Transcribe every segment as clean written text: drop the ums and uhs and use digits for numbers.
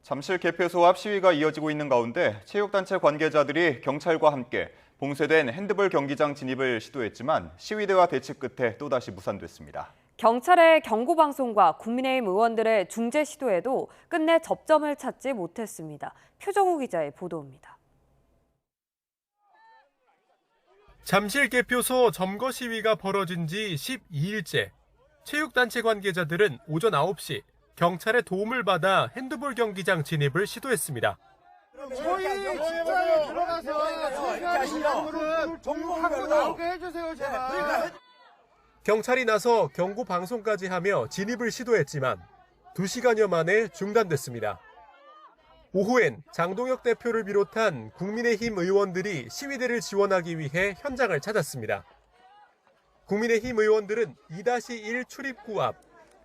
잠실 개표소 앞 시위가 이어지고 있는 가운데 체육단체 관계자들이 경찰과 함께 봉쇄된 핸드볼 경기장 진입을 시도했지만 시위대와 대치 끝에 또다시 무산됐습니다. 경찰의 경고방송과 국민의힘 의원들의 중재 시도에도 끝내 접점을 찾지 못했습니다. 표정우 기자의 보도입니다. 잠실 개표소 점거 시위가 벌어진 지 12일째. 체육단체 관계자들은 오전 9시 경찰의 도움을 받아 핸드볼 경기장 진입을 시도했습니다. 저희 직장에 들어가서 중요한 분은 종목하고 나오게 해주세요, 제발. 경찰이 나서 경고 방송까지 하며 진입을 시도했지만 2시간여 만에 중단됐습니다. 오후엔 장동혁 대표를 비롯한 국민의힘 의원들이 시위대를 지원하기 위해 현장을 찾았습니다. 국민의힘 의원들은 2-1 출입구 앞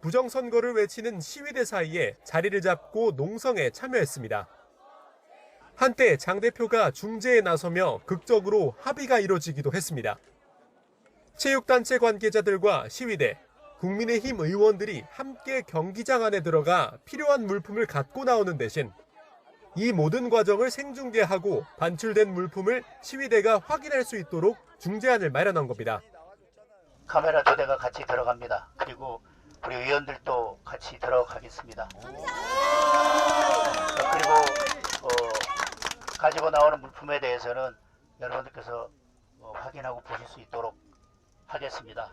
부정선거를 외치는 시위대 사이에 자리를 잡고 농성에 참여했습니다. 한때 장 대표가 중재에 나서며 극적으로 합의가 이뤄지기도 했습니다. 체육단체 관계자들과 시위대, 국민의힘 의원들이 함께 경기장 안에 들어가 필요한 물품을 갖고 나오는 대신 이 모든 과정을 생중계하고 반출된 물품을 시위대가 확인할 수 있도록 중재안을 마련한 겁니다. 카메라 2대가 같이 들어갑니다. 그리고 우리 의원들도 같이 들어가겠습니다. 그리고 가지고 나오는 물품에 대해서는 여러분들께서 확인하고 보실 수 있도록 하겠습니다.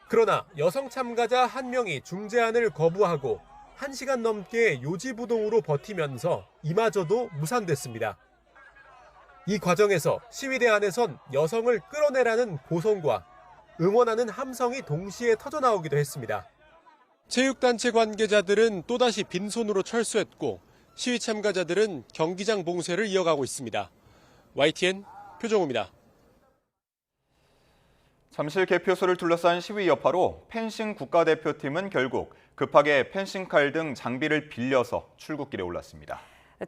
그러나 여성 참가자 한 명이 중재안을 거부하고 1시간 넘게 요지부동으로 버티면서 이마저도 무산됐습니다. 이 과정에서 시위대 안에선 여성을 끌어내라는 고성과 응원하는 함성이 동시에 터져나오기도 했습니다. 체육단체 관계자들은 또다시 빈손으로 철수했고 시위 참가자들은 경기장 봉쇄를 이어가고 있습니다. YTN 표정우입니다. 잠실 개표소를 둘러싼 시위 여파로 펜싱 국가대표팀은 결국 급하게 펜싱칼 등 장비를 빌려서 출국길에 올랐습니다.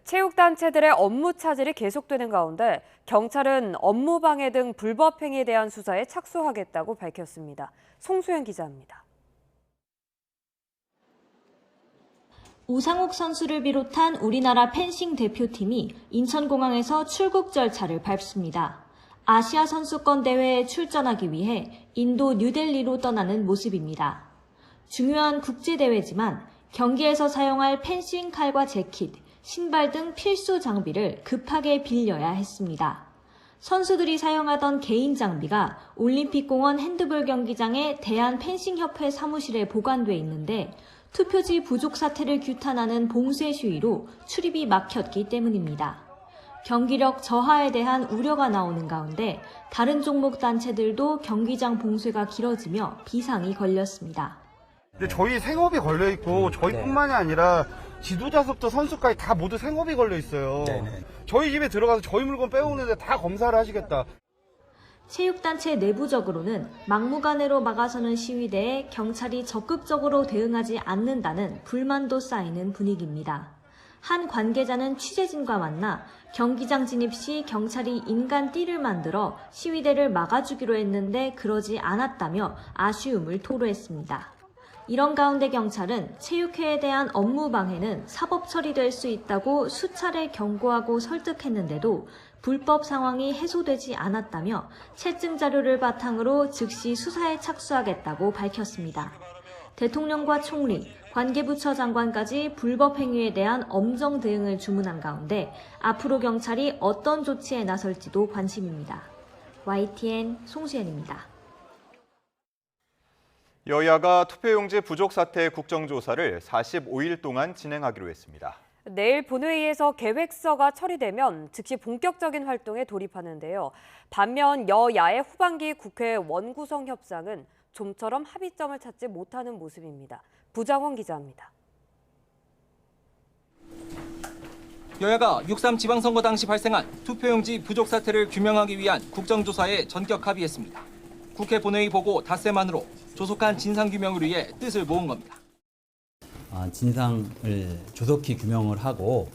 체육단체들의 업무 차질이 계속되는 가운데 경찰은 업무방해 등 불법 행위에 대한 수사에 착수하겠다고 밝혔습니다. 송수연 기자입니다. 우상욱 선수를 비롯한 우리나라 펜싱 대표팀이 인천공항에서 출국 절차를 밟습니다. 아시아 선수권 대회에 출전하기 위해 인도 뉴델리로 떠나는 모습입니다. 중요한 국제대회지만 경기에서 사용할 펜싱 칼과 재킷, 신발 등 필수 장비를 급하게 빌려야 했습니다. 선수들이 사용하던 개인 장비가 올림픽공원 핸드볼 경기장의 대한펜싱협회 사무실에 보관돼 있는데 투표지 부족 사태를 규탄하는 봉쇄 시위로 출입이 막혔기 때문입니다. 경기력 저하에 대한 우려가 나오는 가운데 다른 종목 단체들도 경기장 봉쇄가 길어지며 비상이 걸렸습니다. 저희 생업이 걸려 있고 저희뿐만이 아니라 지도자부터 선수까지 다 모두 생업이 걸려 있어요. 저희 집에 들어가서 저희 물건 빼오는데 다 검사를 하시겠다. 체육단체 내부적으로는 막무가내로 막아서는 시위대에 경찰이 적극적으로 대응하지 않는다는 불만도 쌓이는 분위기입니다. 한 관계자는 취재진과 만나 경기장 진입 시 경찰이 인간 띠를 만들어 시위대를 막아주기로 했는데 그러지 않았다며 아쉬움을 토로했습니다. 이런 가운데 경찰은 체육회에 대한 업무 방해는 사법 처리될 수 있다고 수차례 경고하고 설득했는데도 불법 상황이 해소되지 않았다며 채증 자료를 바탕으로 즉시 수사에 착수하겠다고 밝혔습니다. 대통령과 총리, 관계부처 장관까지 불법 행위에 대한 엄정 대응을 주문한 가운데 앞으로 경찰이 어떤 조치에 나설지도 관심입니다. YTN 송수연입니다. 여야가 투표용지 부족 사태 국정조사를 45일 동안 진행하기로 했습니다. 내일 본회의에서 계획서가 처리되면 즉시 본격적인 활동에 돌입하는데요. 반면 여야의 후반기 국회 원구성 협상은 좀처럼 합의점을 찾지 못하는 모습입니다. 부장원 기자입니다. 여야가 6.3 지방선거 당시 발생한 투표용지 부족 사태를 규명하기 위한 국정조사에 전격 합의했습니다. 국회 본회의 보고 닷새만으로 조속한 진상규명을 위해 뜻을 모은 겁니다. 진상을 조속히 규명을 하고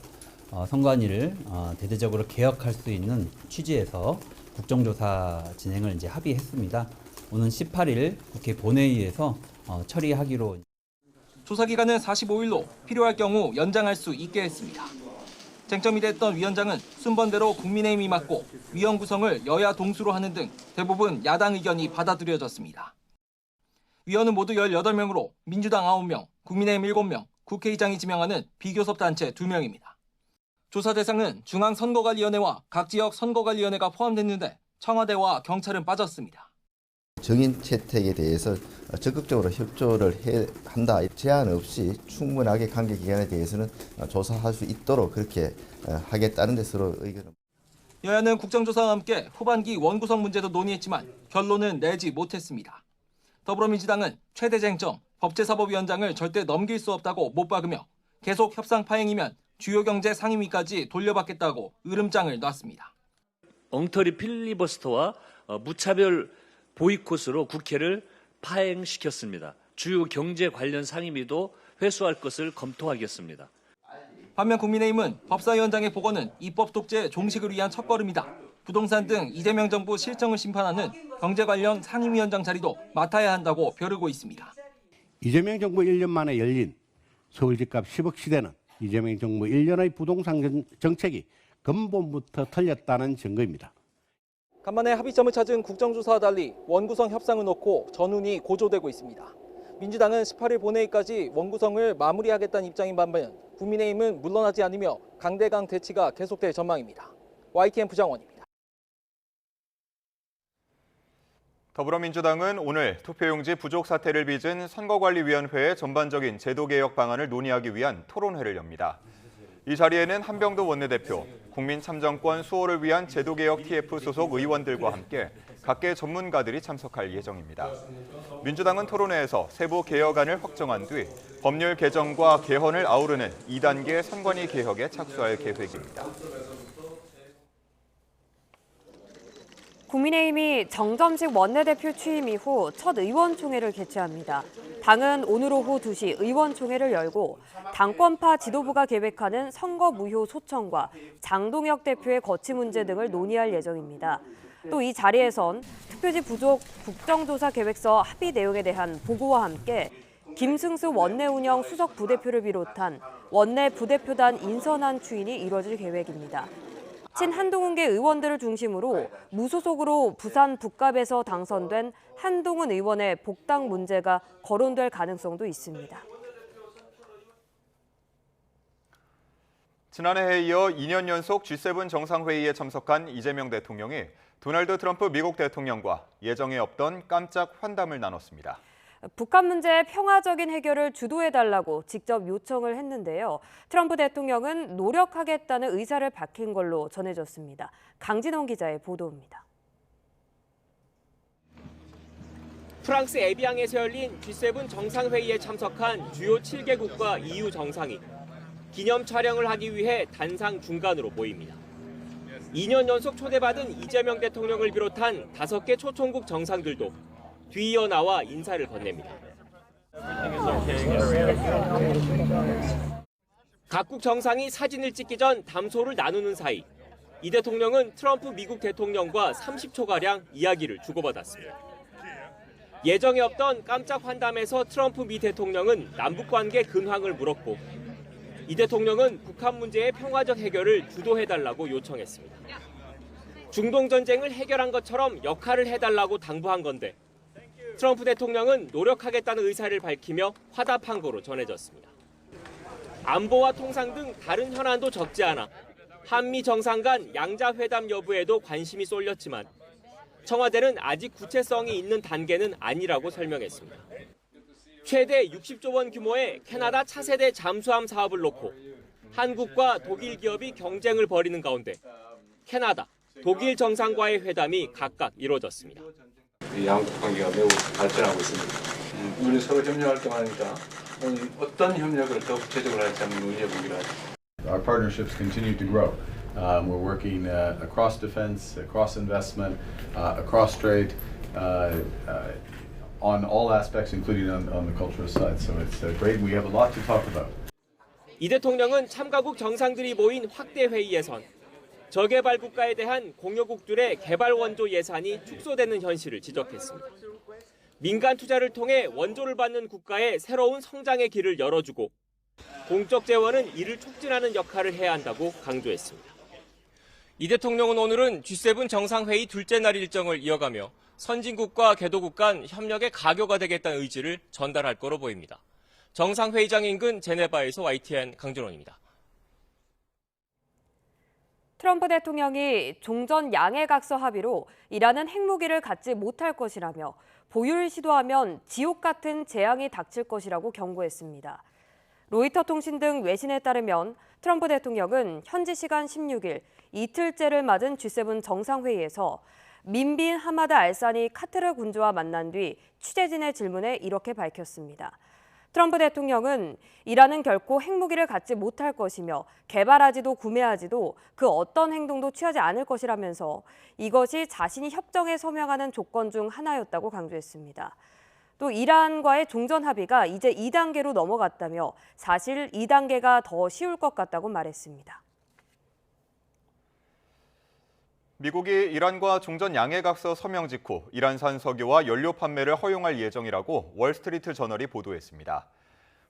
선관위를 대대적으로 개혁할 수 있는 취지에서 국정조사 진행을 이제 합의했습니다. 오는 18일 국회 본회의에서 처리하기로. 조사 기간은 45일로 필요할 경우 연장할 수 있게 했습니다. 쟁점이 됐던 위원장은 순번대로 국민의힘이 맡고 위원 구성을 여야 동수로 하는 등 대부분 야당 의견이 받아들여졌습니다. 위원은 모두 18명으로 민주당 9명, 국민의힘 7명, 국회의장이 지명하는 비교섭 단체 2명입니다. 조사 대상은 중앙선거관리위원회와 각 지역 선거관리위원회가 포함됐는데 청와대와 경찰은 빠졌습니다. 정인 채택에 대해서 적극적으로 협조를 한다. 제한 없이 충분하게 관계 기관에 대해서는 조사할 수 있도록 그렇게 하겠다는 데 서로 의견을. 여야는 국정조사와 함께 후반기 원구성 문제도 논의했지만 결론은 내지 못했습니다. 더불어민주당은 최대 쟁점 법제사법위원장을 절대 넘길 수 없다고 못 박으며 계속 협상 파행이면 주요 경제 상임위까지 돌려받겠다고 으름장을 놨습니다. 엉터리 필리버스터와 무차별 보이콧으로 국회를 파행시켰습니다. 주요 경제 관련 상임위도 회수할 것을 검토하겠습니다. 반면 국민의힘은 법사위원장의 복원은 입법 독재 종식을 위한 첫걸음이다. 부동산 등 이재명 정부 실정을 심판하는 경제 관련 상임위원장 자리도 맡아야 한다고 벼르고 있습니다. 이재명 정부 1년 만에 열린 서울 집값 10억 시대는 이재명 정부 1년의 부동산 정책이 근본부터 틀렸다는 증거입니다. 간만에 합의점을 찾은 국정조사와 달리 원구성 협상을 놓고 전운이 고조되고 있습니다. 민주당은 18일 본회의까지 원구성을 마무리하겠다는 입장인 반면 국민의힘은 물러나지 않으며 강대강 대치가 계속될 전망입니다. YTN 부장원입니다. 더불어민주당은 오늘 투표용지 부족 사태를 빚은 선거관리위원회의 전반적인 제도개혁 방안을 논의하기 위한 토론회를 엽니다. 이 자리에는 한병도 원내대표, 국민참정권 수호를 위한 제도개혁 TF 소속 의원들과 함께 각계 전문가들이 참석할 예정입니다. 민주당은 토론회에서 세부 개혁안을 확정한 뒤 법률 개정과 개헌을 아우르는 2단계 선관위 개혁에 착수할 계획입니다. 국민의힘이 정점식 원내대표 취임 이후 첫 의원총회를 개최합니다. 당은 오늘 오후 2시 의원총회를 열고 당권파 지도부가 계획하는 선거 무효 소청과 장동혁 대표의 거취 문제 등을 논의할 예정입니다. 또 이 자리에선 투표지 부족 국정조사 계획서 합의 내용에 대한 보고와 함께 김승수 원내운영 수석 부대표를 비롯한 원내 부대표단 인선안 추인이 이뤄질 계획입니다. 친한동훈계 의원들을 중심으로 무소속으로 부산 북갑에서 당선된 한동훈 의원의 복당 문제가 거론될 가능성도 있습니다. 지난해에 이어 2년 연속 G7 정상회의에 참석한 이재명 대통령이 도널드 트럼프 미국 대통령과 예정에 없던 깜짝 환담을 나눴습니다. 북한 문제의 평화적인 해결을 주도해달라고 직접 요청을 했는데요. 트럼프 대통령은 노력하겠다는 의사를 밝힌 걸로 전해졌습니다. 강진원 기자의 보도입니다. 프랑스 에비앙에서 열린 G7 정상회의에 참석한 주요 7개국과 EU 정상이 기념 촬영을 하기 위해 단상 중간으로 모입니다. 2년 연속 초대받은 이재명 대통령을 비롯한 5개 초청국 정상들도 뒤이어 나와 인사를 건넵니다. 각국 정상이 사진을 찍기 전 담소를 나누는 사이 이 대통령은 트럼프 미국 대통령과 30초가량 이야기를 주고받았습니다. 예정에 없던 깜짝 환담에서 트럼프 미 대통령은 남북관계 근황을 물었고 이 대통령은 북한 문제의 평화적 해결을 주도해달라고 요청했습니다. 중동 전쟁을 해결한 것처럼 역할을 해달라고 당부한 건데 트럼프 대통령은 노력하겠다는 의사를 밝히며 화답한 거로 전해졌습니다. 안보와 통상 등 다른 현안도 적지 않아 한미 정상 간 양자 회담 여부에도 관심이 쏠렸지만 청와대는 아직 구체성이 있는 단계는 아니라고 설명했습니다. 최대 60조 원 규모의 캐나다 차세대 잠수함 사업을 놓고 한국과 독일 기업이 경쟁을 벌이는 가운데 캐나다, 독일 정상과의 회담이 각각 이루어졌습니다. 양국 관계가 매우 발전하고 있습니다. 우리 서로 협력할 때만 하니까 어떤 협력을 더 구체적으로 할지 한번 논의해 보기로 하죠. Our partnerships continue to grow. We're working across defense, across investment, across trade, on all aspects, including on the cultural side. So it's great. We have a lot to talk about. 이 대통령은 참가국 정상들이 모인 확대 회의에선 저개발 국가에 대한 공여국들의 개발 원조 예산이 축소되는 현실을 지적했습니다. 민간 투자를 통해 원조를 받는 국가의 새로운 성장의 길을 열어주고 공적 재원은 이를 촉진하는 역할을 해야 한다고 강조했습니다. 이 대통령은 오늘은 G7 정상회의 둘째 날 일정을 이어가며 선진국과 개도국 간 협력의 가교가 되겠다는 의지를 전달할 거로 보입니다. 정상회의장 인근 제네바에서 YTN 강준원입니다. 트럼프 대통령이 종전 양해각서 합의로 이란은 핵무기를 갖지 못할 것이라며 보유를 시도하면 지옥 같은 재앙이 닥칠 것이라고 경고했습니다. 로이터 통신 등 외신에 따르면 트럼프 대통령은 현지 시간 16일 이틀째를 맞은 G7 정상회의에서 민빈 하마드 알사니 카타르 군주와 만난 뒤 취재진의 질문에 이렇게 밝혔습니다. 트럼프 대통령은 이란은 결코 핵무기를 갖지 못할 것이며 개발하지도 구매하지도 그 어떤 행동도 취하지 않을 것이라면서 이것이 자신이 협정에 서명하는 조건 중 하나였다고 강조했습니다. 또 이란과의 종전 합의가 이제 2단계로 넘어갔다며 사실 2단계가 더 쉬울 것 같다고 말했습니다. 미국이 이란과 종전 양해각서 서명 직후 이란산 석유와 연료 판매를 허용할 예정이라고 월스트리트 저널이 보도했습니다.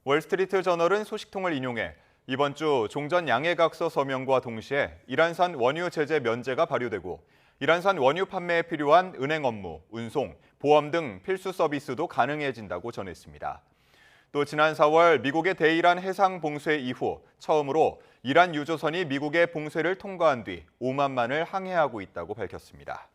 월스트리트 저널은 소식통을 인용해 이번 주 종전 양해각서 서명과 동시에 이란산 원유 제재 면제가 발효되고 이란산 원유 판매에 필요한 은행 업무, 운송, 보험 등 필수 서비스도 가능해진다고 전했습니다. 또 지난 4월 미국의 대이란 해상 봉쇄 이후 처음으로 이란 유조선이 미국의 봉쇄를 통과한 뒤 오만만을 항해하고 있다고 밝혔습니다.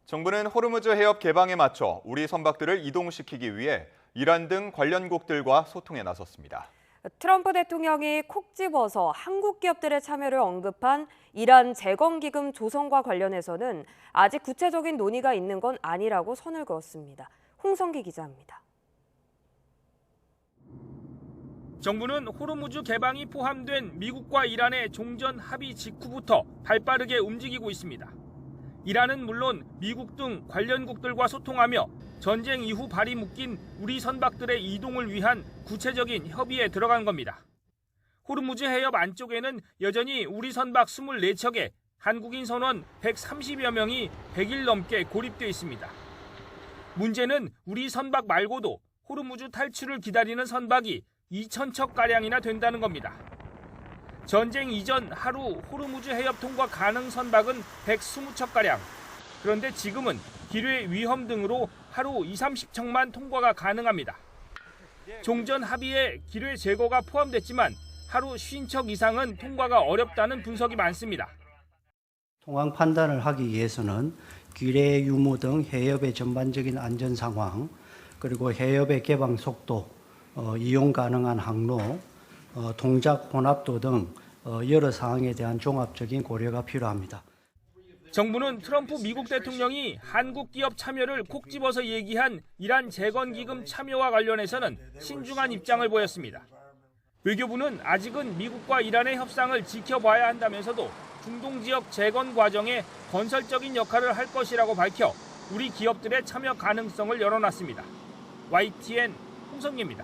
정부는 호르무즈 해협 개방에 맞춰 우리 선박들을 이동시키기 위해 이란 등 관련국들과 소통에 나섰습니다. 트럼프 대통령이 콕 집어서 한국 기업들의 참여를 언급한 이란 재건기금 조성과 관련해서는 아직 구체적인 논의가 있는 건 아니라고 선을 그었습니다. 홍성기 기자입니다. 정부는 호르무즈 개방이 포함된 미국과 이란의 종전 합의 직후부터 발빠르게 움직이고 있습니다. 이란은 물론 미국 등 관련국들과 소통하며 전쟁 이후 발이 묶인 우리 선박들의 이동을 위한 구체적인 협의에 들어간 겁니다. 호르무즈 해협 안쪽에는 여전히 우리 선박 24척에 한국인 선원 130여 명이 100일 넘게 고립돼 있습니다. 문제는 우리 선박 말고도 호르무즈 탈출을 기다리는 선박이 2,000척가량이나 된다는 겁니다. 전쟁 이전 하루 호르무즈 해협 통과 가능 선박은 120척가량. 그런데 지금은 기뢰 위험 등으로 하루 20-30척만 통과가 가능합니다. 종전 합의에 기뢰 제거가 포함됐지만 하루 50척 이상은 통과가 어렵다는 분석이 많습니다. 통항 판단을 하기 위해서는 기뢰 유무 등 해협의 전반적인 안전 상황, 그리고 해협의 개방 속도, 이용 가능한 항로, 동작 혼합도 등 여러 사항에 대한 종합적인 고려가 필요합니다. 정부는 트럼프 미국 대통령이 한국 기업 참여를 콕 집어서 얘기한 이란 재건기금 참여와 관련해서는 신중한 입장을 보였습니다. 외교부는 아직은 미국과 이란의 협상을 지켜봐야 한다면서도 중동 지역 재건 과정에 건설적인 역할을 할 것이라고 밝혀 우리 기업들의 참여 가능성을 열어놨습니다. YTN 홍성기입니다.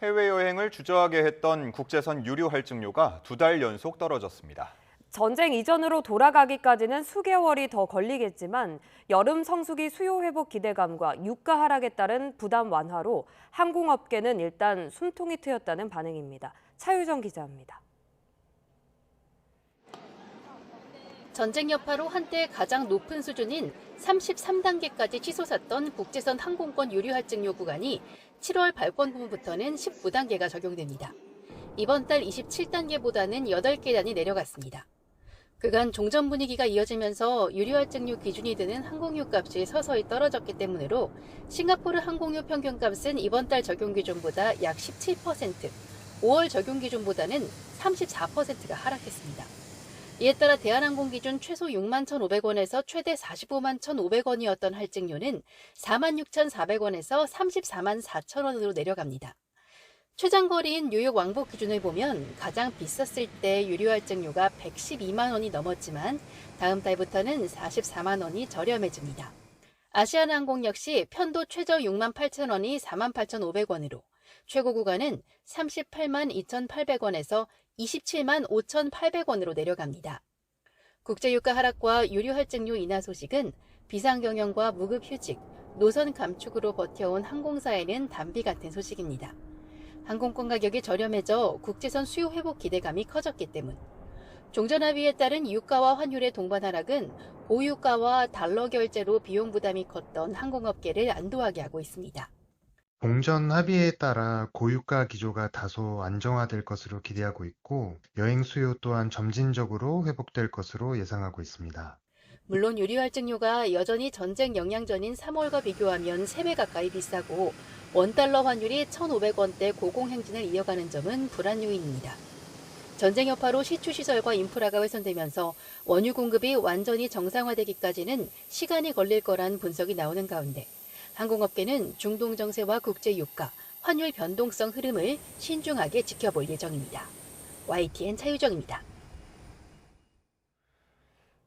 해외여행을 주저하게 했던 국제선 유류 할증료가 2달 연속 떨어졌습니다. 전쟁 이전으로 돌아가기까지는 수개월이 더 걸리겠지만 여름 성수기 수요 회복 기대감과 유가 하락에 따른 부담 완화로 항공업계는 일단 숨통이 트였다는 반응입니다. 차유정 기자입니다. 전쟁 여파로 한때 가장 높은 수준인 33단계까지 치솟았던 국제선 항공권 유류 할증료 구간이 7월 발권분부터는 19단계가 적용됩니다. 이번 달 27단계보다는 8계단이 내려갔습니다. 그간 종전 분위기가 이어지면서 유류 할증료 기준이 드는 항공유 값이 서서히 떨어졌기 때문으로 싱가포르 항공유 평균값은 이번 달 적용 기준보다 약 17%, 5월 적용 기준보다는 34%가 하락했습니다. 이에 따라 대한항공 기준 최소 61,500원에서 최대 451,500원이었던 할증료는 46,400원에서 344,000원으로 내려갑니다. 최장거리인 뉴욕 왕복 기준을 보면 가장 비쌌을 때 유류 할증료가 112만 원이 넘었지만 다음 달부터는 44만 원이 저렴해집니다. 아시아나항공 역시 편도 최저 68,000원이 48,500원으로 최고 구간은 38만 2,800원에서 27만 5,800원으로 내려갑니다. 국제유가 하락과 유류 할증료 인하 소식은 비상경영과 무급휴직, 노선 감축으로 버텨온 항공사에는 담비 같은 소식입니다. 항공권 가격이 저렴해져 국제선 수요 회복 기대감이 커졌기 때문. 종전합의에 따른 유가와 환율의 동반 하락은 고유가와 달러 결제로 비용 부담이 컸던 항공업계를 안도하게 하고 있습니다. 종전 합의에 따라 고유가 기조가 다소 안정화될 것으로 기대하고 있고 여행 수요 또한 점진적으로 회복될 것으로 예상하고 있습니다. 물론 유류 할증료가 여전히 전쟁 영향 전인 3월과 비교하면 3배 가까이 비싸고 원달러 환율이 1,500원대 고공행진을 이어가는 점은 불안 요인입니다. 전쟁 여파로 시추시설과 인프라가 훼손되면서 원유 공급이 완전히 정상화되기까지는 시간이 걸릴 거란 분석이 나오는 가운데 항공업계는 중동 정세와 국제 유가, 환율 변동성 흐름을 신중하게 지켜볼 예정입니다. YTN 차유정입니다.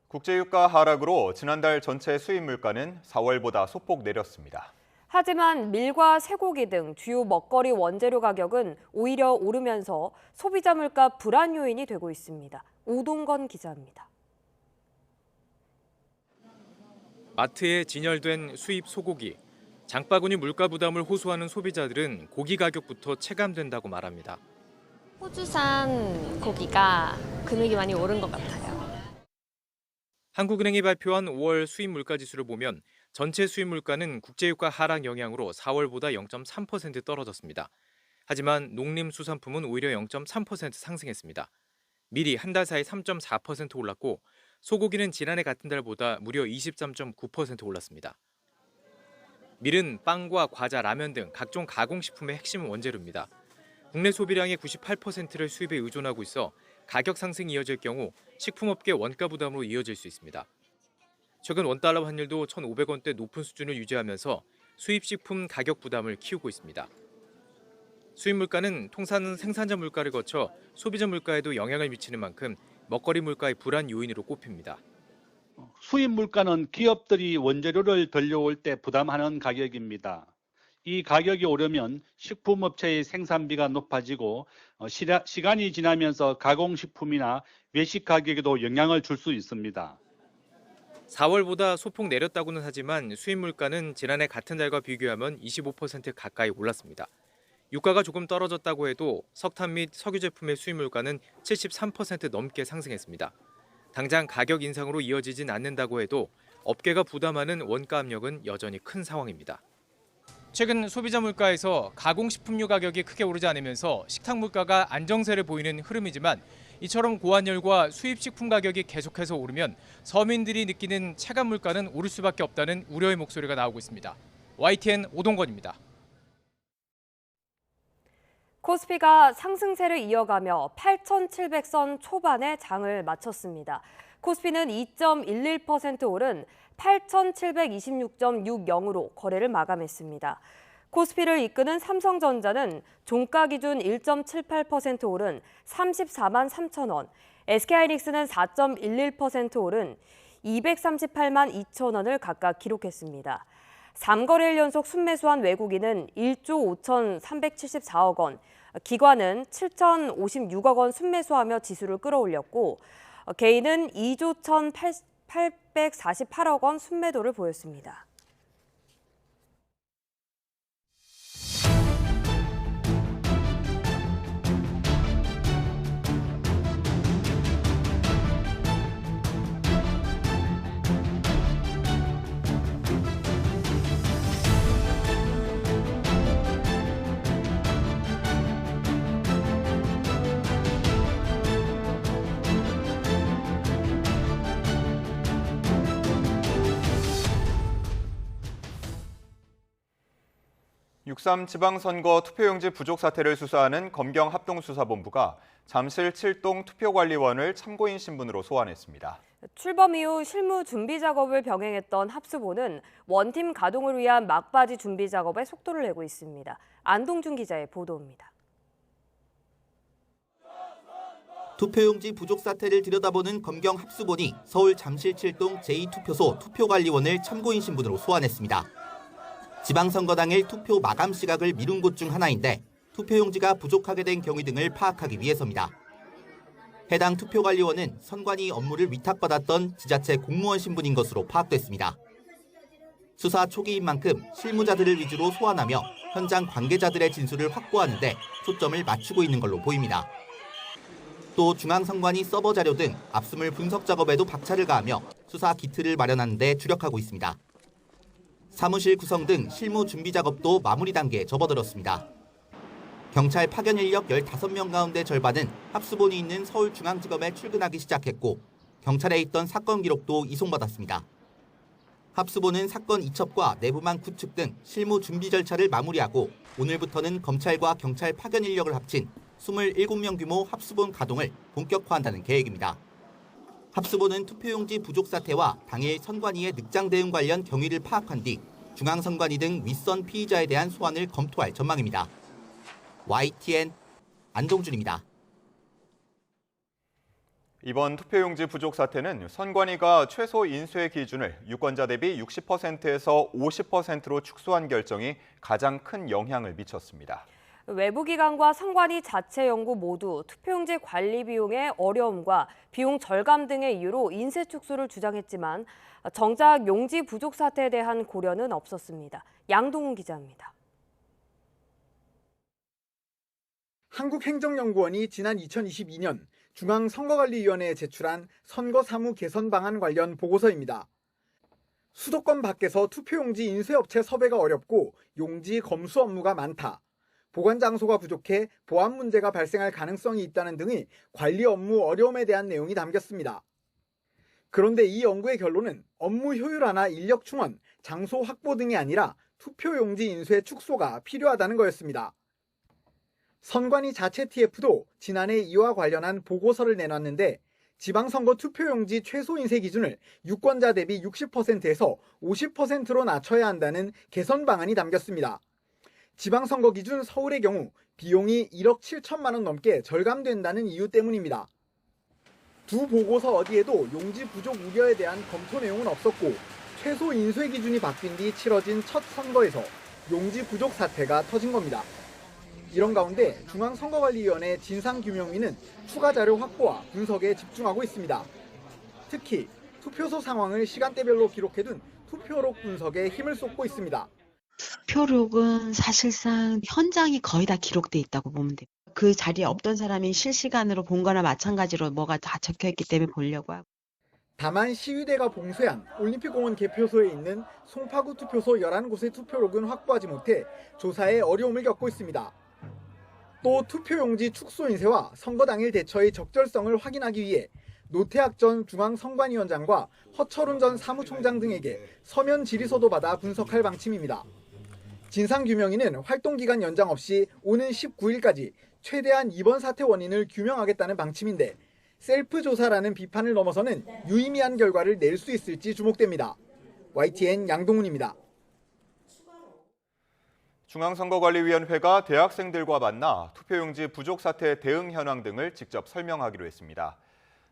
국제유가 하락으로 지난달 전체 수입 물가는 4월보다 소폭 내렸습니다. 하지만 밀과 쇠고기 등 주요 먹거리 원재료 가격은 오히려 오르면서 소비자 물가 불안 요인이 되고 있습니다. 오동건 기자입니다. 마트에 진열된 수입 소고기. 장바구니 물가 부담을 호소하는 소비자들은 고기 가격부터 체감된다고 말합니다. 호주산 고기가 금액이 많이 오른 것 같아요. 한국은행이 발표한 5월 수입 물가 지수를 보면 전체 수입 물가는 국제유가 하락 영향으로 4월보다 0.3% 떨어졌습니다. 하지만 농림수산품은 오히려 0.3% 상승했습니다. 밀이 한 달 사이 3.4% 올랐고 소고기는 지난해 같은 달보다 무려 23.9% 올랐습니다. 밀은 빵과 과자, 라면 등 각종 가공식품의 핵심 원재료입니다. 국내 소비량의 98%를 수입에 의존하고 있어 가격 상승이 이어질 경우 식품업계 원가 부담으로 이어질 수 있습니다. 최근 원달러 환율도 1,500원대 높은 수준을 유지하면서 수입 식품 가격 부담을 키우고 있습니다. 수입 물가는 통상 생산자 물가를 거쳐 소비자 물가에도 영향을 미치는 만큼 먹거리 물가의 불안 요인으로 꼽힙니다. 수입 물가는 기업들이 원재료를 들여올 때 부담하는 가격입니다. 이 가격이 오르면 식품업체의 생산비가 높아지고 시간이 지나면서 가공식품이나 외식 가격에도 영향을 줄 수 있습니다. 4월보다 소폭 내렸다고는 하지만 수입 물가는 지난해 같은 달과 비교하면 25% 가까이 올랐습니다. 유가가 조금 떨어졌다고 해도 석탄 및 석유 제품의 수입 물가는 73% 넘게 상승했습니다. 당장 가격 인상으로 이어지진 않는다고 해도 업계가 부담하는 원가 압력은 여전히 큰 상황입니다. 최근 소비자 물가에서 가공식품류 가격이 크게 오르지 않으면서 식탁 물가가 안정세를 보이는 흐름이지만 이처럼 고환율과 수입식품 가격이 계속해서 오르면 서민들이 느끼는 체감 물가는 오를 수밖에 없다는 우려의 목소리가 나오고 있습니다. YTN 오동건입니다. 코스피가 상승세를 이어가며 8,700선 초반에 장을 마쳤습니다. 코스피는 2.11% 오른 8,726.60으로 거래를 마감했습니다. 코스피를 이끄는 삼성전자는 종가 기준 1.78% 오른 34만 3천 원, SK하이닉스는 4.11% 오른 238만 2천 원을 각각 기록했습니다. 3거래일 연속 순매수한 외국인은 1조 5,374억 원, 기관은 7,056억 원 순매수하며 지수를 끌어올렸고 개인은 2조 1,848억 원 순매도를 보였습니다. (6.3) 지방선거 투표용지 부족 사태를 수사하는 검경합동수사본부가 잠실 7동 투표관리원을 참고인 신분으로 소환했습니다. 출범 이후 실무 준비 작업을 병행했던 합수본은 원팀 가동을 위한 막바지 준비 작업에 속도를 내고 있습니다. 안동준 기자의 보도입니다. 투표용지 부족 사태를 들여다보는 검경합수본이 서울 잠실 7동 제2투표소 투표관리원을 참고인 신분으로 소환했습니다. 지방선거 당일 투표 마감 시각을 미룬 곳 중 하나인데 투표용지가 부족하게 된 경위 등을 파악하기 위해서입니다. 해당 투표관리원은 선관위 업무를 위탁받았던 지자체 공무원 신분인 것으로 파악됐습니다. 수사 초기인 만큼 실무자들을 위주로 소환하며 현장 관계자들의 진술을 확보하는 데 초점을 맞추고 있는 걸로 보입니다. 또 중앙선관위 서버 자료 등 압수물 분석 작업에도 박차를 가하며 수사 기틀을 마련하는 데 주력하고 있습니다. 사무실 구성 등 실무 준비 작업도 마무리 단계에 접어들었습니다. 경찰 파견 인력 15명 가운데 절반은 합수본이 있는 서울중앙지검에 출근하기 시작했고 경찰에 있던 사건 기록도 이송받았습니다. 합수본은 사건 이첩과 내부망 구축 등 실무 준비 절차를 마무리하고 오늘부터는 검찰과 경찰 파견 인력을 합친 27명 규모 합수본 가동을 본격화한다는 계획입니다. 합수본은 투표용지 부족 사태와 당일 선관위의 늑장 대응 관련 경위를 파악한 뒤 중앙선관위 등 윗선 피의자에 대한 소환을 검토할 전망입니다. YTN 안동준입니다. 이번 투표용지 부족 사태는 선관위가 최소 인쇄 기준을 유권자 대비 60%에서 50%로 축소한 결정이 가장 큰 영향을 미쳤습니다. 외부기관과 선관위 자체 연구 모두 투표용지 관리 비용의 어려움과 비용 절감 등의 이유로 인쇄 축소를 주장했지만 정작 용지 부족 사태에 대한 고려는 없었습니다. 양동훈 기자입니다. 한국행정연구원이 지난 2022년 중앙선거관리위원회에 제출한 선거 사무 개선 방안 관련 보고서입니다. 수도권 밖에서 투표용지 인쇄업체 섭외가 어렵고 용지 검수 업무가 많다. 보관 장소가 부족해 보안 문제가 발생할 가능성이 있다는 등의 관리 업무 어려움에 대한 내용이 담겼습니다. 그런데 이 연구의 결론은 업무 효율화나 인력 충원, 장소 확보 등이 아니라 투표용지 인쇄 축소가 필요하다는 거였습니다. 선관위 자체 TF도 지난해 이와 관련한 보고서를 내놨는데 지방선거 투표용지 최소 인쇄 기준을 유권자 대비 60%에서 50%로 낮춰야 한다는 개선 방안이 담겼습니다. 지방선거 기준 서울의 경우 비용이 1억 7천만 원 넘게 절감된다는 이유 때문입니다. 두 보고서 어디에도 용지 부족 우려에 대한 검토 내용은 없었고 최소 인쇄 기준이 바뀐 뒤 치러진 첫 선거에서 용지 부족 사태가 터진 겁니다. 이런 가운데 중앙선거관리위원회 진상규명위는 추가 자료 확보와 분석에 집중하고 있습니다. 특히 투표소 상황을 시간대별로 기록해둔 투표록 분석에 힘을 쏟고 있습니다. 투표록은 사실상 현장이 거의 다 기록돼 있다고 보면 돼요. 그 자리에 없던 사람이 실시간으로 본 거나 마찬가지로 뭐가 다 적혀있기 때문에 보려고 하고. 다만 시위대가 봉쇄한 올림픽공원 개표소에 있는 송파구 투표소 11곳의 투표록은 확보하지 못해 조사에 어려움을 겪고 있습니다. 또 투표용지 축소 인쇄와 선거 당일 대처의 적절성을 확인하기 위해 노태학 전 중앙선관위원장과 허철훈 전 사무총장 등에게 서면 질의서도 받아 분석할 방침입니다. 진상규명위는 활동기간 연장 없이 오는 19일까지 최대한 이번 사태 원인을 규명하겠다는 방침인데 셀프 조사라는 비판을 넘어서는 유의미한 결과를 낼 수 있을지 주목됩니다. YTN 양동훈입니다. 중앙선거관리위원회가 대학생들과 만나 투표용지 부족 사태 대응 현황 등을 직접 설명하기로 했습니다.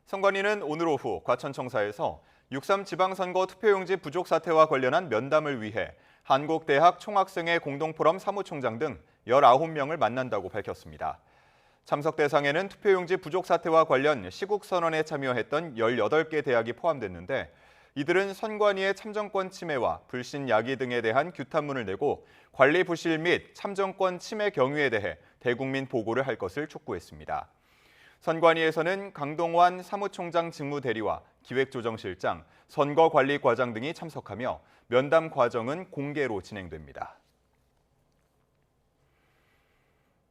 선관위는 오늘 오후 과천청사에서 6.3 지방선거 투표용지 부족 사태와 관련한 면담을 위해 한국대학 총학생회 공동포럼 사무총장 등 19명을 만난다고 밝혔습니다. 참석 대상에는 투표용지 부족 사태와 관련 시국선언에 참여했던 18개 대학이 포함됐는데 이들은 선관위의 참정권 침해와 불신 야기 등에 대한 규탄문을 내고 관리 부실 및 참정권 침해 경위에 대해 대국민 보고를 할 것을 촉구했습니다. 선관위에서는 강동완 사무총장 직무대리와 기획조정실장, 선거관리과장 등이 참석하며 면담 과정은 공개로 진행됩니다.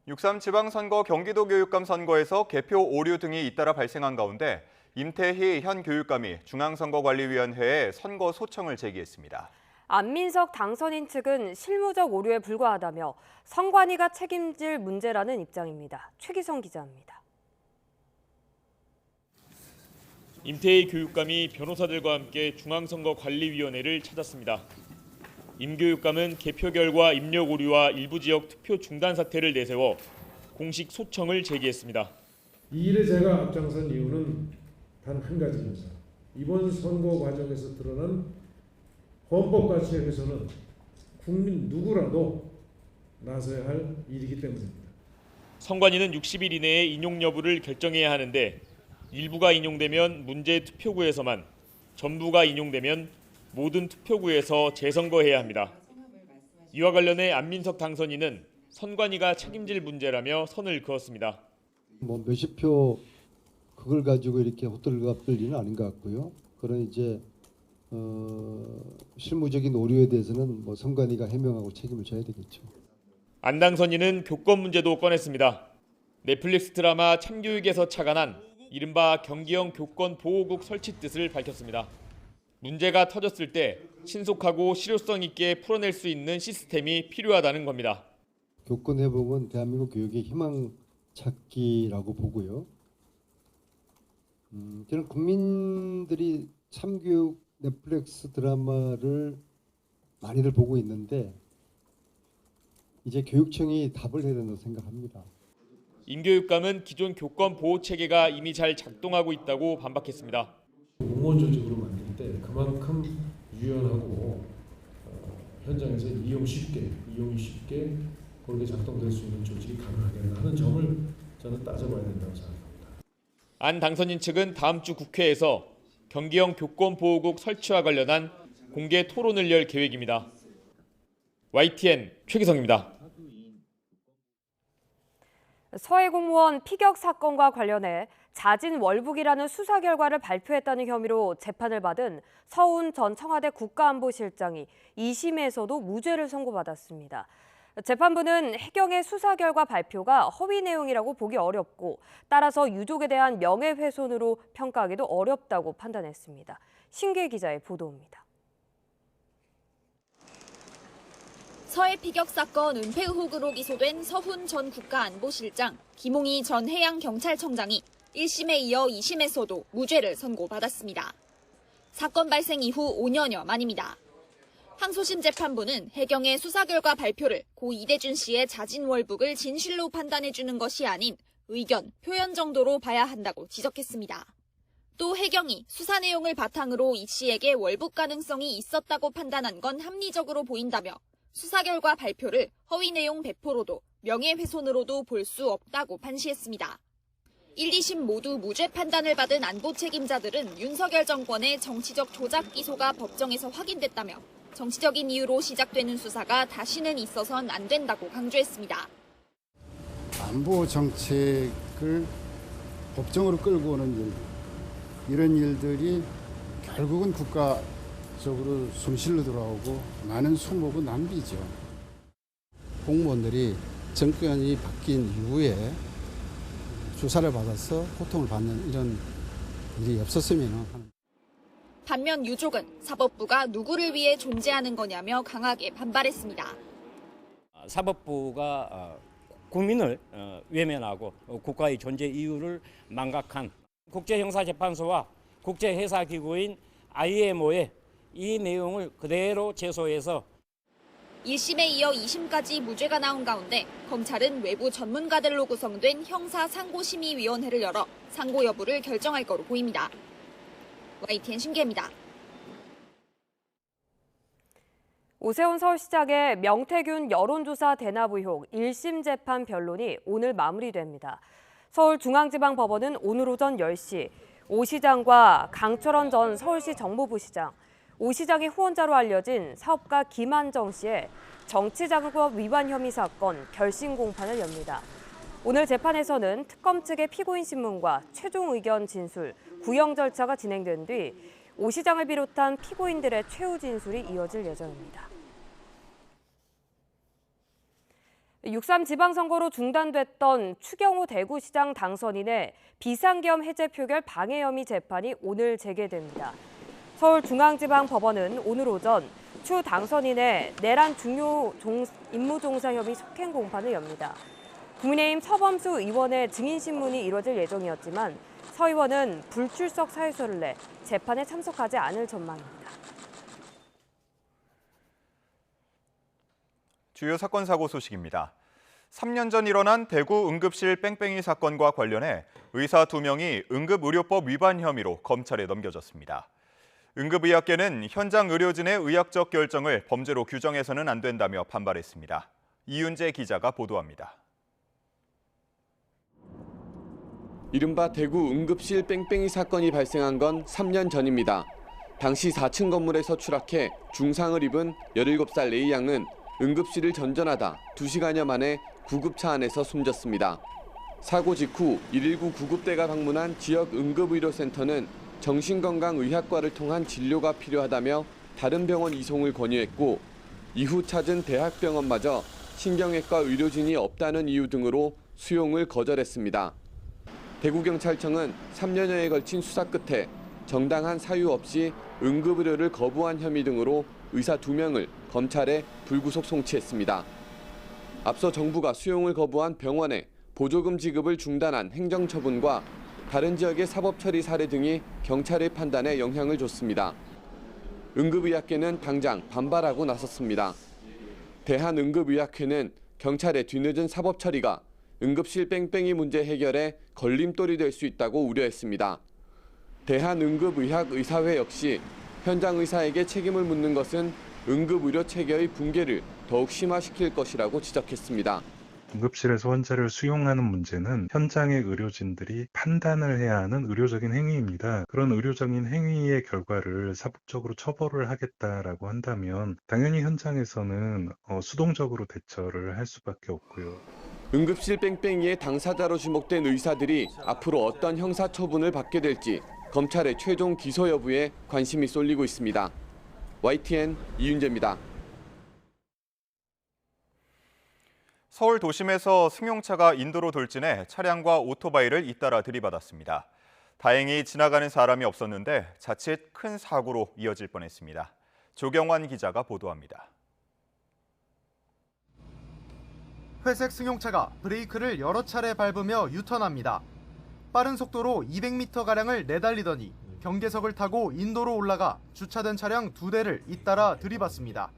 6.3 지방선거 경기도교육감 선거에서 개표 오류 등이 잇따라 발생한 가운데 임태희 현 교육감이 중앙선거관리위원회에 선거 소청을 제기했습니다. 안민석 당선인 측은 실무적 오류에 불과하다며 선관위가 책임질 문제라는 입장입니다. 최기성 기자입니다. 임태희 교육감이 변호사들과 함께 중앙선거관리위원회를 찾았습니다. 임 교육감은 개표 결과 입력 오류와 일부 지역 투표 중단 사태를 내세워 공식 소청을 제기했습니다. 이 일에 제가 앞장선 이유는 단 한 가지입니다. 이번 선거 과정에서 드러난 헌법 가치에 대해서는 국민 누구라도 나서야 할 일이기 때문입니다. 선관위는 60일 이내에 인용 여부를 결정해야 하는데 일부가 인용되면 문제 투표구에서만, 전부가 인용되면 모든 투표구에서 재선거해야 합니다. 이와 관련해 안민석 당선인은 선관위가 책임질 문제라며 선을 그었습니다. 몇십 표 그걸 가지고 이렇게 호들갑들 일은 아닌 것 같고요. 그런 이제 실무적인 오류에 대해서는 선관위가 해명하고 책임을 져야 되겠죠. 안 당선인은 교권 문제도 꺼냈습니다. 넷플릭스 드라마 참교육에서 착안한 이른바 경기형 교권 보호국 설치 뜻을 밝혔습니다. 문제가 터졌을 때 신속하고 실효성 있게 풀어낼 수 있는 시스템이 필요하다는 겁니다. 교권 회복은 대한민국 교육의 희망 찾기라고 보고요. 저는 국민들이 참교육 넷플릭스 드라마를 많이들 보고 있는데 이제 교육청이 답을 해야 된다고 생각합니다. 임교육감은 기존 교권 보호 체계가 이미 잘 작동하고 있다고 반박했습니다. 공무원 조직으로 만들 때 그만큼 유연하고 현장에서 이용이 쉽게 그렇게 작동될 수 있는 조직이 가능하겠나 하는 점을 저는 따져봐야 된다고 생각합니다. 안 당선인 측은 다음 주 국회에서 경기형 교권 보호국 설치와 관련한 공개 토론을 열 계획입니다. YTN 최기성입니다. 서해 공무원 피격 사건과 관련해 자진 월북이라는 수사 결과를 발표했다는 혐의로 재판을 받은 서훈 전 청와대 국가안보실장이 2심에서도 무죄를 선고받았습니다. 재판부는 해경의 수사 결과 발표가 허위 내용이라고 보기 어렵고 따라서 유족에 대한 명예훼손으로 평가하기도 어렵다고 판단했습니다. 신규 기자의 보도입니다. 서해 피격 사건 은폐 의혹으로 기소된 서훈 전 국가안보실장, 김홍희 전 해양경찰청장이 1심에 이어 2심에서도 무죄를 선고받았습니다. 사건 발생 이후 5년여 만입니다. 항소심 재판부는 해경의 수사 결과 발표를 고 이대준 씨의 자진 월북을 진실로 판단해주는 것이 아닌 의견, 표현 정도로 봐야 한다고 지적했습니다. 또 해경이 수사 내용을 바탕으로 이 씨에게 월북 가능성이 있었다고 판단한 건 합리적으로 보인다며 수사 결과 발표를 허위 내용 배포로도 명예훼손으로도 볼 수 없다고 판시했습니다. 1, 2심 모두 무죄 판단을 받은 안보 책임자들은 윤석열 정권의 정치적 조작 기소가 법정에서 확인됐다며 정치적인 이유로 시작되는 수사가 다시는 있어선 안 된다고 강조했습니다. 안보 정책을 법정으로 끌고 오는 일, 이런 일들이 결국은 국가적으로 손실로 돌아오고 많은 수모고 낭비죠. 공무원들이 정권이 바뀐 이후에 수사를 받아서 고통을 받는 이런 일이 없었으면 하는. 반면 유족은 사법부가 누구를 위해 존재하는 거냐며 강하게 반발했습니다. 사법부가 국민을 외면하고 국가의 존재 이유를 망각한 국제형사재판소와 국제회사기구인 IMO에 이 내용을 그대로 제소해서 1심에 이어 2심까지 무죄가 나온 가운데 검찰은 외부 전문가들로 구성된 형사상고심의위원회를 열어 상고 여부를 결정할 거로 보입니다. YTN 신기입니다. 오세훈 서울시장의 명태균 여론조사 대납 의혹 1심 재판 변론이 오늘 마무리됩니다. 서울중앙지방법원은 오늘 오전 10시 오 시장과 강철원 전 서울시 정무부시장, 오 시장의 후원자로 알려진 사업가 김한정 씨의 정치자금법 위반 혐의 사건 결심 공판을 엽니다. 오늘 재판에서는 특검 측의 피고인 신문과 최종 의견 진술, 구형 절차가 진행된 뒤 오 시장을 비롯한 피고인들의 최후 진술이 이어질 예정입니다. 6.3 지방선거로 중단됐던 추경호 대구시장 당선인의 비상계엄 해제 표결 방해 혐의 재판이 오늘 재개됩니다. 서울중앙지방법원은 오늘 오전 추 당선인의 내란 중요 임무종사 혐의 속행 공판을 엽니다. 국민의힘 서범수 의원의 증인신문이 이뤄질 예정이었지만 서 의원은 불출석 사유서를 내 재판에 참석하지 않을 전망입니다. 주요 사건 사고 소식입니다. 3년 전 일어난 대구 응급실 뺑뺑이 사건과 관련해 의사 2명이 응급의료법 위반 혐의로 검찰에 넘겨졌습니다. 응급의학계는 현장 의료진의 의학적 결정을 범죄로 규정해서는 안 된다며 반발했습니다. 이윤재 기자가 보도합니다. 이른바 대구 응급실 뺑뺑이 사건이 발생한 건 3년 전입니다. 당시 4층 건물에서 추락해 중상을 입은 17살 A 양은 응급실을 전전하다 2시간여 만에 구급차 안에서 숨졌습니다. 사고 직후 119 구급대가 방문한 지역 응급의료센터는 정신건강의학과를 통한 진료가 필요하다며 다른 병원 이송을 권유했고 이후 찾은 대학병원마저 신경외과 의료진이 없다는 이유 등으로 수용을 거절했습니다. 대구경찰청은 3년여에 걸친 수사 끝에 정당한 사유 없이 응급의료를 거부한 혐의 등으로 의사 2명을 검찰에 불구속 송치했습니다. 앞서 정부가 수용을 거부한 병원에 보조금 지급을 중단한 행정처분과 다른 지역의 사법처리 사례 등이 경찰의 판단에 영향을 줬습니다. 응급의학계는 당장 반발하고 나섰습니다. 대한응급의학회는 경찰의 뒤늦은 사법처리가 응급실 뺑뺑이 문제 해결에 걸림돌이 될 수 있다고 우려했습니다. 대한응급의학의사회 역시 현장 의사에게 책임을 묻는 것은 응급의료 체계의 붕괴를 더욱 심화시킬 것이라고 지적했습니다. 응급실에서 환자를 수용하는 문제는 현장의 의료진들이 판단을 해야 하는 의료적인 행위입니다. 그런 의료적인 행위의 결과를 사법적으로 처벌을 하겠다라고 한다면 당연히 현장에서는 수동적으로 대처를 할 수밖에 없고요. 응급실 뺑뺑이의 당사자로 지목된 의사들이 앞으로 어떤 형사처분을 받게 될지 검찰의 최종 기소 여부에 관심이 쏠리고 있습니다. YTN 이윤재입니다. 서울 도심에서 승용차가 인도로 돌진해 차량과 오토바이를 잇따라 들이받았습니다. 다행히 지나가는 사람이 없었는데 자칫 큰 사고로 이어질 뻔했습니다. 조경환 기자가 보도합니다. 회색 승용차가 브레이크를 여러 차례 밟으며 유턴합니다. 빠른 속도로 200m가량을 내달리더니 경계석을 타고 인도로 올라가 주차된 차량 2대를 잇따라 들이받습니다.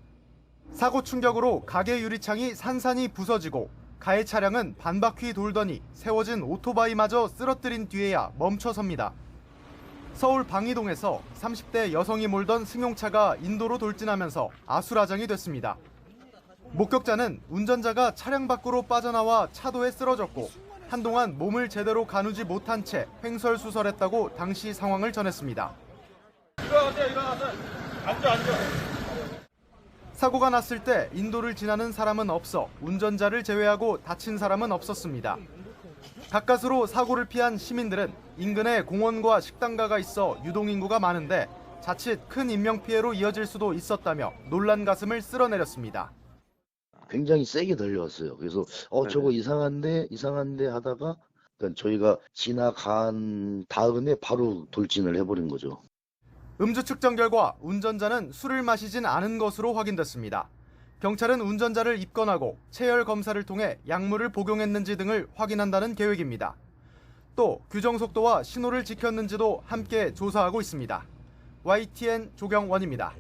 사고 충격으로 가게 유리창이 산산이 부서지고 가해 차량은 반바퀴 돌더니 세워진 오토바이마저 쓰러뜨린 뒤에야 멈춰섭니다. 서울 방이동에서 30대 여성이 몰던 승용차가 인도로 돌진하면서 아수라장이 됐습니다. 목격자는 운전자가 차량 밖으로 빠져나와 차도에 쓰러졌고 한동안 몸을 제대로 가누지 못한 채 횡설수설했다고 당시 상황을 전했습니다. 일어나세요. 앉아. 사고가 났을 때 인도를 지나는 사람은 없어 운전자를 제외하고 다친 사람은 없었습니다. 가까스로 사고를 피한 시민들은 인근에 공원과 식당가가 있어 유동인구가 많은데 자칫 큰 인명피해로 이어질 수도 있었다며 놀란 가슴을 쓸어내렸습니다. 굉장히 세게 달려왔어요. 그래서 저거 이상한데 하다가 저희가 지나간 다음에 바로 돌진을 해버린 거죠. 음주 측정 결과 운전자는 술을 마시진 않은 것으로 확인됐습니다. 경찰은 운전자를 입건하고 체열 검사를 통해 약물을 복용했는지 등을 확인한다는 계획입니다. 또 규정 속도와 신호를 지켰는지도 함께 조사하고 있습니다. YTN 조경원입니다.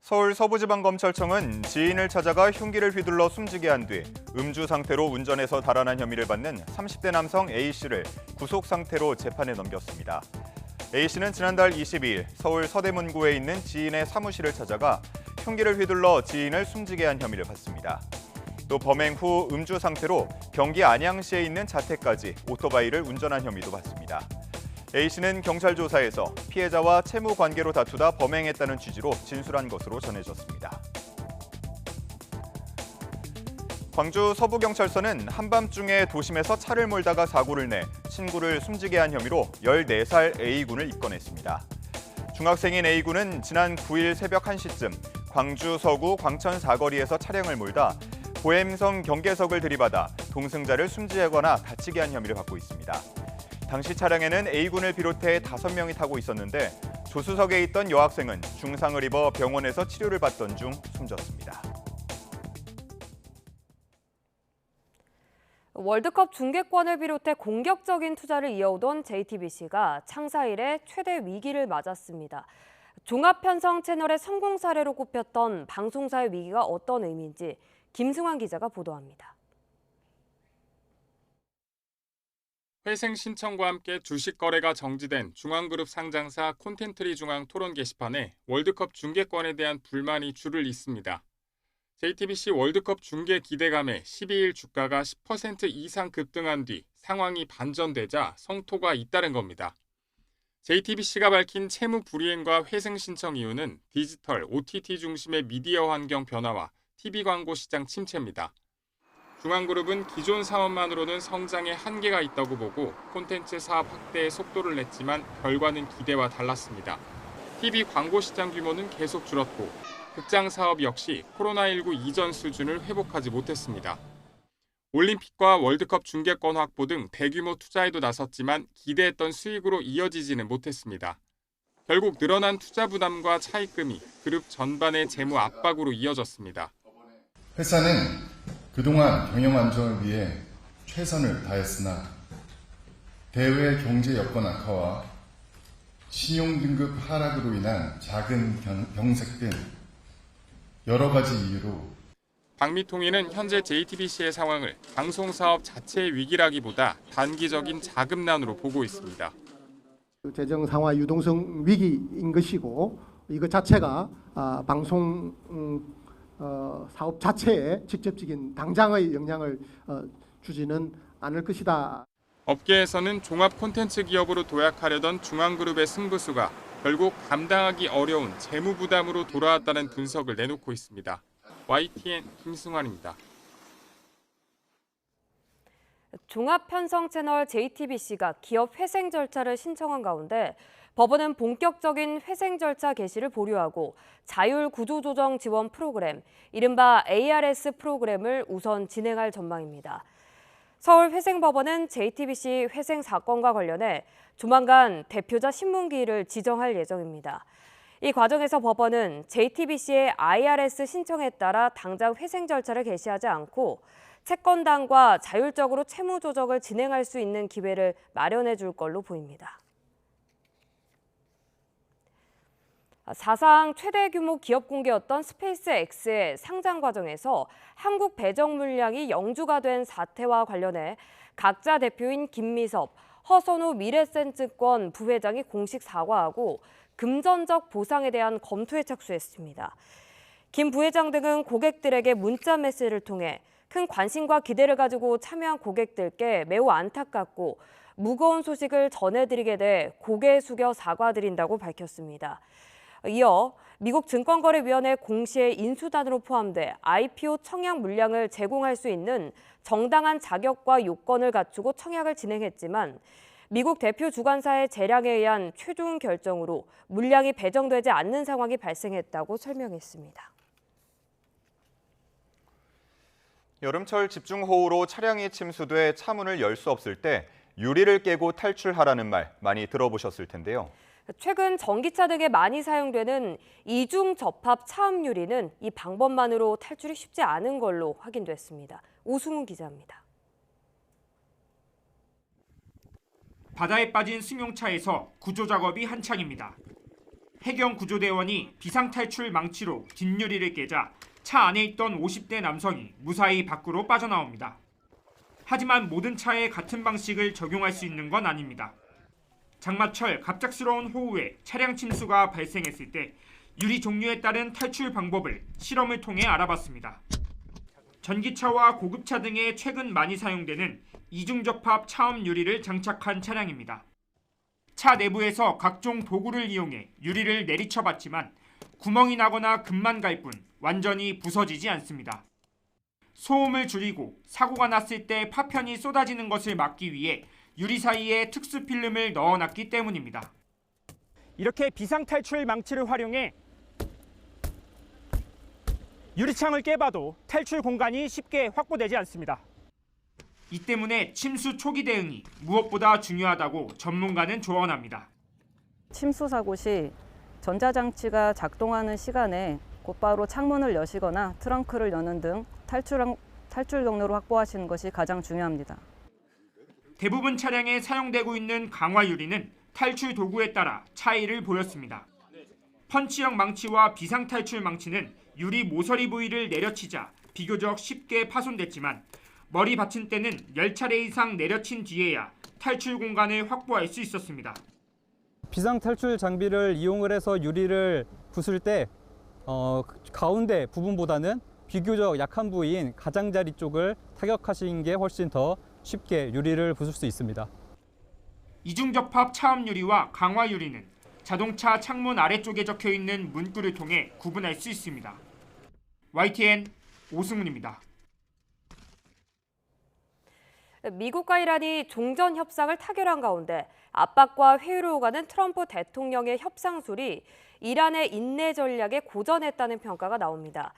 서울 서부지방검찰청은 지인을 찾아가 흉기를 휘둘러 숨지게 한 뒤 음주 상태로 운전해서 달아난 혐의를 받는 30대 남성 A씨를 구속 상태로 재판에 넘겼습니다. A씨는 지난달 22일 서울 서대문구에 있는 지인의 사무실을 찾아가 흉기를 휘둘러 지인을 숨지게 한 혐의를 받습니다. 또 범행 후 음주 상태로 경기 안양시에 있는 자택까지 오토바이를 운전한 혐의도 받습니다. A씨는 경찰 조사에서 피해자와 채무 관계로 다투다 범행했다는 취지로 진술한 것으로 전해졌습니다. 광주 서부경찰서는 한밤중에 도심에서 차를 몰다가 사고를 내 친구를 숨지게 한 혐의로 14살 A군을 입건했습니다. 중학생인 A군은 지난 9일 새벽 1시쯤 광주 서구 광천 사거리에서 차량을 몰다 보행성 경계석을 들이받아 동승자를 숨지거나 다치게 한 혐의를 받고 있습니다. 당시 차량에는 A군을 비롯해 5명이 타고 있었는데 조수석에 있던 여학생은 중상을 입어 병원에서 치료를 받던 중 숨졌습니다. 월드컵 중계권을 비롯해 공격적인 투자를 이어오던 JTBC가 창사 이래 최대 위기를 맞았습니다. 종합편성 채널의 성공 사례로 꼽혔던 방송사의 위기가 어떤 의미인지 김승환 기자가 보도합니다. 회생 신청과 함께 주식 거래가 정지된 중앙그룹 상장사 콘텐트리 중앙 토론 게시판에 월드컵 중계권에 대한 불만이 줄을 잇습니다. JTBC 월드컵 중계 기대감에 12일 주가가 10% 이상 급등한 뒤 상황이 반전되자 성토가 잇따른 겁니다. JTBC가 밝힌 채무 불이행과 회생 신청 이유는 디지털, OTT 중심의 미디어 환경 변화와 TV 광고 시장 침체입니다. 중앙그룹은 기존 사업만으로는 성장에 한계가 있다고 보고 콘텐츠 사업 확대에 속도를 냈지만 결과는 기대와 달랐습니다. TV 광고 시장 규모는 계속 줄었고 극장 사업 역시 코로나19 이전 수준을 회복하지 못했습니다. 올림픽과 월드컵 중계권 확보 등 대규모 투자에도 나섰지만 기대했던 수익으로 이어지지는 못했습니다. 결국 늘어난 투자 부담과 차입금이 그룹 전반의 재무 압박으로 이어졌습니다. 회사는 그동안 경영 안정을 위해 최선을 다했으나 대외 경제 여건 악화와 신용등급 하락으로 인한 작은 병색 등 여러 가지 이유로 박미통위는 현재 JTBC의 상황을 방송사업 자체의 위기라기보다 단기적인 자금난으로 보고 있습니다. 재정 상황 유동성 위기인 것이고 이것 자체가 방송 사업 자체에 직접적인 당장의 영향을 주지는 않을 것이다. 업계에서는 종합 콘텐츠 기업으로 도약하려던 중앙그룹의 승부수가 결국 감당하기 어려운 재무 부담으로 돌아왔다는 분석을 내놓고 있습니다. YTN 김승환입니다. 종합편성 채널 JTBC가 기업 회생 절차를 신청한 가운데 법원은 본격적인 회생 절차 개시를 보류하고 자율 구조조정 지원 프로그램, 이른바 ARS 프로그램을 우선 진행할 전망입니다. 서울회생법원은 JTBC 회생 사건과 관련해 조만간 대표자 신문기일을 지정할 예정입니다. 이 과정에서 법원은 JTBC의 IRS 신청에 따라 당장 회생 절차를 개시하지 않고 채권단과 자율적으로 채무 조정을 진행할 수 있는 기회를 마련해 줄 걸로 보입니다. 사상 최대 규모 기업 공개였던 스페이스X의 상장 과정에서 한국 배정 물량이 영주가 된 사태와 관련해 각자 대표인 김미섭, 허선호 미래센증권 부회장이 공식 사과하고 금전적 보상에 대한 검토에 착수했습니다. 김 부회장 등은 고객들에게 문자 메시지를 통해 큰 관심과 기대를 가지고 참여한 고객들께 매우 안타깝고 무거운 소식을 전해드리게 돼 고개 숙여 사과드린다고 밝혔습니다. 이어 미국 증권거래위원회 공시의 인수단으로 포함돼 IPO 청약 물량을 제공할 수 있는 정당한 자격과 요건을 갖추고 청약을 진행했지만 미국 대표 주관사의 재량에 의한 최종 결정으로 물량이 배정되지 않는 상황이 발생했다고 설명했습니다. 여름철 집중호우로 차량이 침수돼 차 문을 열 수 없을 때 유리를 깨고 탈출하라는 말 많이 들어보셨을 텐데요. 최근 전기차 등에 많이 사용되는 이중 접합 차음 유리는 이 방법만으로 탈출이 쉽지 않은 걸로 확인됐습니다. 오승훈 기자입니다. 바다에 빠진 승용차에서 구조 작업이 한창입니다. 해경 구조대원이 비상탈출 망치로 뒷유리를 깨자 차 안에 있던 50대 남성이 무사히 밖으로 빠져나옵니다. 하지만 모든 차에 같은 방식을 적용할 수 있는 건 아닙니다. 장마철 갑작스러운 호우에 차량 침수가 발생했을 때 유리 종류에 따른 탈출 방법을 실험을 통해 알아봤습니다. 전기차와 고급차 등에 최근 많이 사용되는 이중접합 차음 유리를 장착한 차량입니다. 차 내부에서 각종 도구를 이용해 유리를 내리쳐봤지만 구멍이 나거나 금만 갈 뿐 완전히 부서지지 않습니다. 소음을 줄이고 사고가 났을 때 파편이 쏟아지는 것을 막기 위해 유리 사이에 특수 필름을 넣어놨기 때문입니다. 이렇게 비상탈출 망치를 활용해 유리창을 깨봐도 탈출 공간이 쉽게 확보되지 않습니다. 이 때문에 침수 초기 대응이 무엇보다 중요하다고 전문가는 조언합니다. 침수 사고 시 전자장치가 작동하는 시간에 곧바로 창문을 여시거나 트렁크를 여는 등 탈출 경로를 확보하시는 것이 가장 중요합니다. 대부분 차량에 사용되고 있는 강화 유리는 탈출 도구에 따라 차이를 보였습니다. 펀치형 망치와 비상탈출 망치는 유리 모서리 부위를 내려치자 비교적 쉽게 파손됐지만 머리 받침대는 10차례 이상 내려친 뒤에야 탈출 공간을 확보할 수 있었습니다. 비상탈출 장비를 이용을 해서 유리를 부술 때 가운데 부분보다는 비교적 약한 부위인 가장자리 쪽을 타격하신 게 훨씬 더 쉽게 유리를 부술 수 있습니다. 이중접합 차음 유리와 강화 유리는 자동차 창문 아래쪽에 적혀 있는 문구를 통해 구분할 수 있습니다. YTN 오승훈입니다. 미국과 이란이 종전 협상을 타결한 가운데 압박과 회유로 오가는 트럼프 대통령의 협상술이 이란의 인내 전략에 고전했다는 평가가 나옵니다.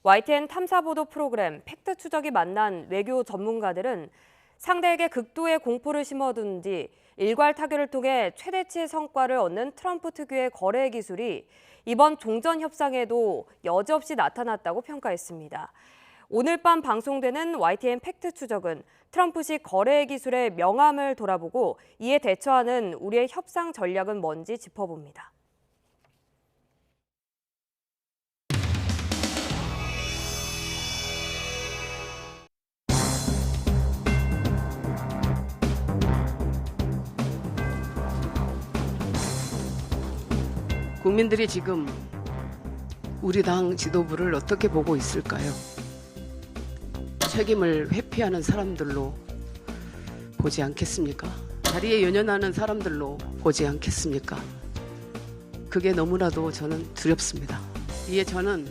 YTN 탐사보도 프로그램 팩트 추적이 만난 외교 전문가들은 상대에게 극도의 공포를 심어둔 뒤 일괄 타결을 통해 최대치의 성과를 얻는 트럼프 특유의 거래 기술이 이번 종전 협상에도 여지없이 나타났다고 평가했습니다. 오늘 밤 방송되는 YTN 팩트 추적은 트럼프식 거래 기술의 명암을 돌아보고 이에 대처하는 우리의 협상 전략은 뭔지 짚어봅니다. 국민들이 지금 우리 당 지도부를 어떻게 보고 있을까요? 책임을 회피하는 사람들로 보지 않겠습니까? 자리에 연연하는 사람들로 보지 않겠습니까? 그게 너무나도 저는 두렵습니다. 이에 저는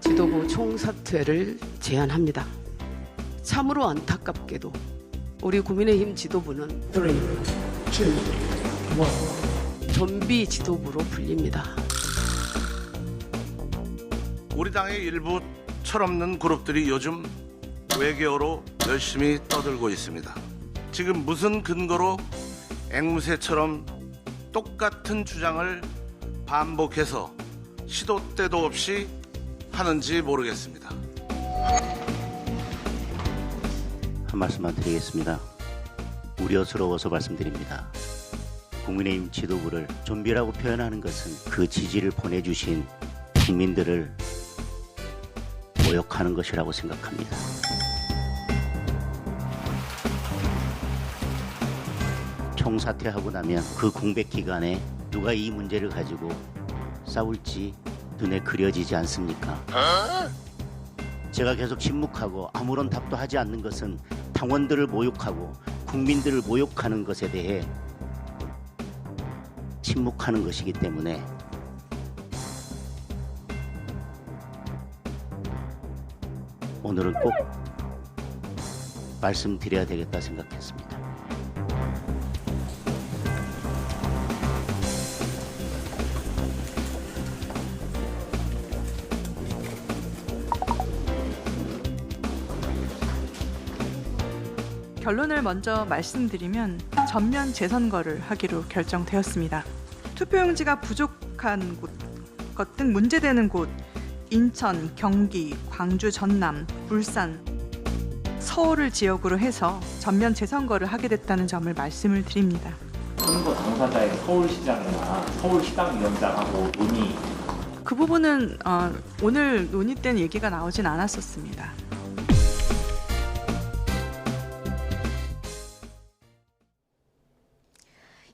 지도부 총사퇴를 제안합니다. 참으로 안타깝게도 우리 국민의힘 지도부는 좀비 지도부로 불립니다. 우리 당의 일부 철없는 그룹들이 요즘 외교로 열심히 떠들고 있습니다. 지금 무슨 근거로 앵무새처럼 똑같은 주장을 반복해서 시도 때도 없이 하는지 모르겠습니다. 한 말씀만 드리겠습니다. 우려스러워서 말씀드립니다. 국민의힘 지도부를 좀비라고 표현하는 것은 그 지지를 보내주신 국민들을 모욕하는 것이라고 생각합니다. 총사퇴하고 나면 그 공백 기간에 누가 이 문제를 가지고 싸울지 눈에 그려지지 않습니까? 제가 계속 침묵하고 아무런 답도 하지 않는 것은 당원들을 모욕하고 국민들을 모욕하는 것에 대해 침묵하는 것이기 때문에 오늘은 꼭 말씀드려야 되겠다 생각했습니다. 결론을 먼저 말씀드리면 전면 재선거를 하기로 결정되었습니다. 투표용지가 부족한 것 등 문제되는 곳 인천, 경기, 광주, 전남, 울산, 서울을 지역으로 해서 전면 재선거를 하게 됐다는 점을 말씀을 드립니다. 선거 당사자의 서울시장이나 서울시당위원장하고 논의 그 부분은 오늘 논의 때는 얘기가 나오진 않았었습니다.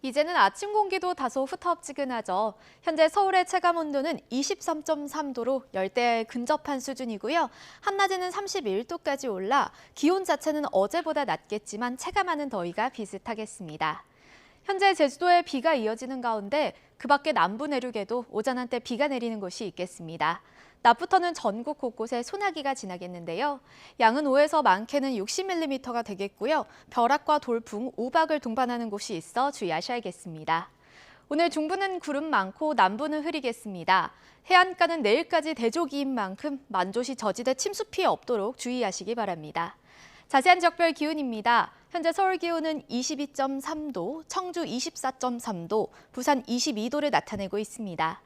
이제는 아침 공기도 다소 후텁지근하죠. 현재 서울의 체감 온도는 23.3도로 열대야에 근접한 수준이고요. 한낮에는 31도까지 올라 기온 자체는 어제보다 낮겠지만 체감하는 더위가 비슷하겠습니다. 현재 제주도에 비가 이어지는 가운데 그 밖에 남부 내륙에도 오전 한때 비가 내리는 곳이 있겠습니다. 낮부터는 전국 곳곳에 소나기가 지나겠는데요. 양은 5에서 많게는 60mm가 되겠고요. 벼락과 돌풍, 우박을 동반하는 곳이 있어 주의하셔야겠습니다. 오늘 중부는 구름 많고 남부는 흐리겠습니다. 해안가는 내일까지 대조기인 만큼 만조시 저지대 침수 피해 없도록 주의하시기 바랍니다. 자세한 지역별 기온입니다. 현재 서울 기온은 22.3도, 청주 24.3도, 부산 22도를 나타내고 있습니다.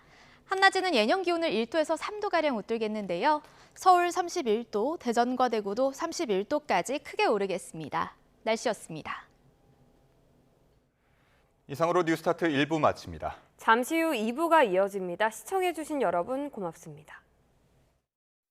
한낮에는 예년 기온을 1도에서 3도가량 웃돌겠는데요. 서울 31도, 대전과 대구도 31도까지 크게 오르겠습니다. 날씨였습니다. 이상으로 뉴스타트 1부 마칩니다. 잠시 후 2부가 이어집니다. 시청해주신 여러분 고맙습니다.